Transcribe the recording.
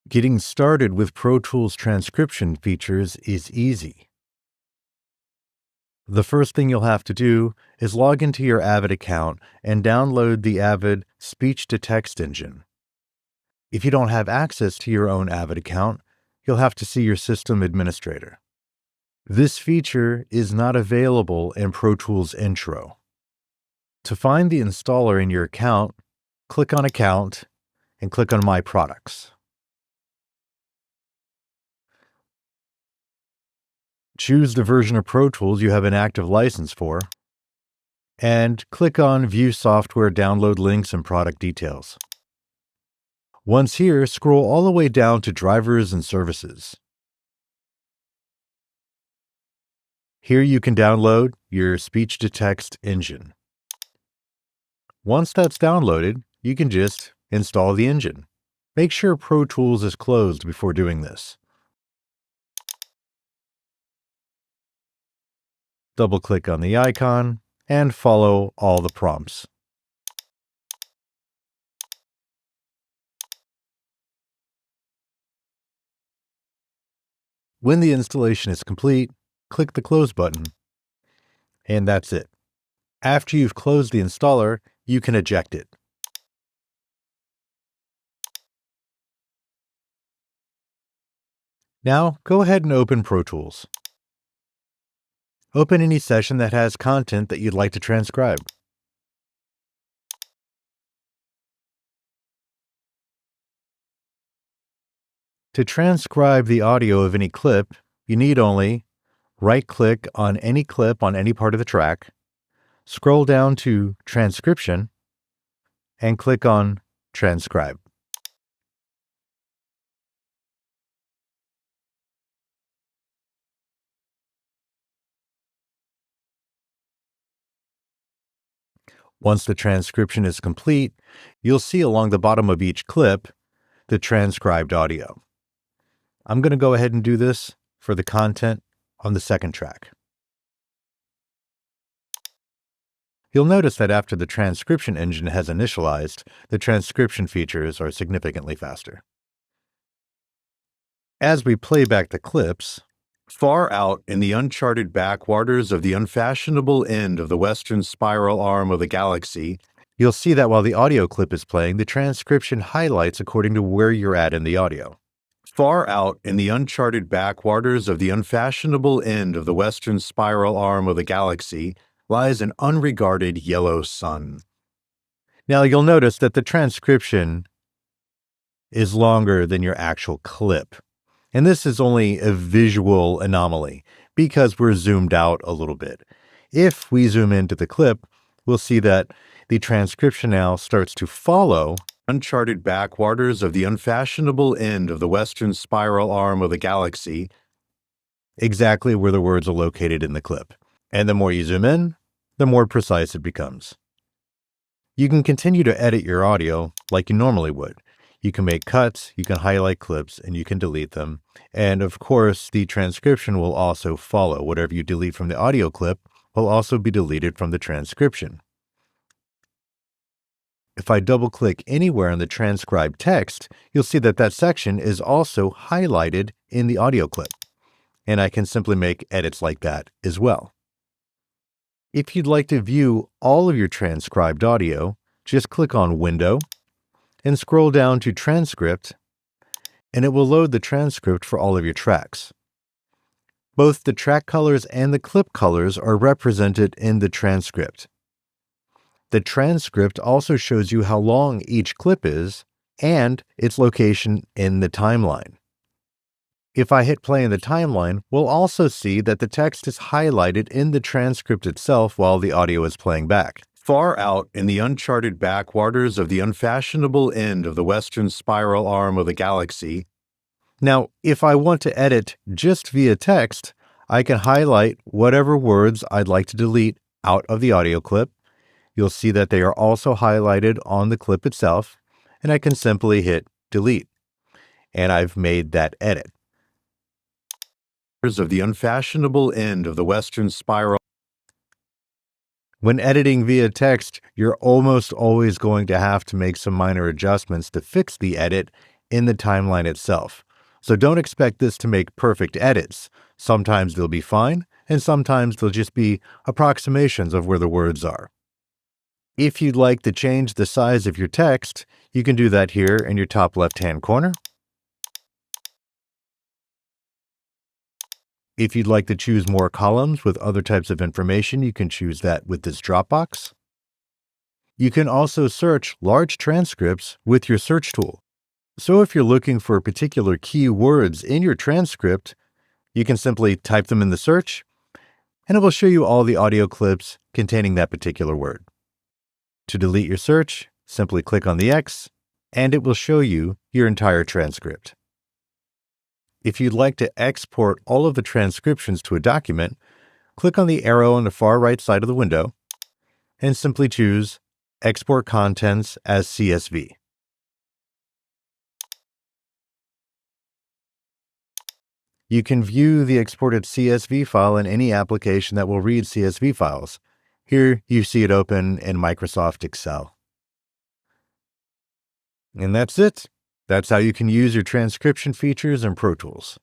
Getting started with Pro Tools transcription features is easy. The first thing you'll have to do is log into your Avid account and download the Avid speech-to-text engine. If you don't have access to your own Avid account, you'll have to see your system administrator. This feature is not available in Pro Tools Intro. To find the installer in your account, click on Account and click on My Products. Choose the version of Pro Tools you have an active license for, and click on View Software Download Links and Product Details. Once here, scroll all the way down to Drivers and Services. Here you can download your speech-to-text engine. Once that's downloaded, you can just install the engine. Make sure Pro Tools is closed before doing this. Double-click on the icon and follow all the prompts. When the installation is complete, click the Close button, and that's it. After you've closed the installer, you can eject it. Now, go ahead and open Pro Tools. Open any session that has content that you'd like to transcribe. To transcribe the audio of any clip, you need only right-click on any clip on any part of the track, scroll down to Transcription, and click on Transcribe. Once the transcription is complete, you'll see along the bottom of each clip the transcribed audio. I'm going to go ahead and do this for the content on the second track. You'll notice that after the transcription engine has initialized, the transcription features are significantly faster. As we play back the clips, far out in the uncharted backwaters of the unfashionable end of the western spiral arm of the galaxy, you'll see that while the audio clip is playing, the transcription highlights according to where you're at in the audio. Far out in the uncharted backwaters of the unfashionable end of the western spiral arm of the galaxy lies an unregarded yellow sun. Now you'll notice that the transcription is longer than your actual clip. And this is only a visual anomaly because we're zoomed out a little bit. If we zoom into the clip, we'll see that the transcription now starts to follow uncharted backwaters of the unfashionable end of the western spiral arm of the galaxy, exactly where the words are located in the clip. And the more you zoom in, the more precise it becomes. You can continue to edit your audio like you normally would. You can make cuts, you can highlight clips, and you can delete them. And of course, the transcription will also follow. Whatever you delete from the audio clip will also be deleted from the transcription. If I double-click anywhere in the transcribed text, you'll see that that section is also highlighted in the audio clip. And I can simply make edits like that as well. If you'd like to view all of your transcribed audio, just click on Window and scroll down to Transcript, and it will load the transcript for all of your tracks. Both the track colors and the clip colors are represented in the transcript. The transcript also shows you how long each clip is and its location in the timeline. If I hit play in the timeline, we'll also see that the text is highlighted in the transcript itself while the audio is playing back. Far out in the uncharted backwaters of the unfashionable end of the western spiral arm of the galaxy. Now, if I want to edit just via text, I can highlight whatever words I'd like to delete out of the audio clip. You'll see that they are also highlighted on the clip itself, and I can simply hit delete. And I've made that edit. Of the unfashionable end of the western spiral. When editing via text, you're almost always going to have to make some minor adjustments to fix the edit in the timeline itself. So don't expect this to make perfect edits. Sometimes they'll be fine, and sometimes they'll just be approximations of where the words are. If you'd like to change the size of your text, you can do that here in your top left-hand corner. If you'd like to choose more columns with other types of information, you can choose that with this drop box. You can also search large transcripts with your search tool. So if you're looking for particular key words in your transcript, you can simply type them in the search, and it will show you all the audio clips containing that particular word. To delete your search, simply click on the X, and it will show you your entire transcript. If you'd like to export all of the transcriptions to a document, click on the arrow on the far right side of the window, and simply choose Export Contents as CSV. You can view the exported CSV file in any application that will read CSV files. Here you see it open in Microsoft Excel. And that's it. That's how you can use your transcription features in Pro Tools.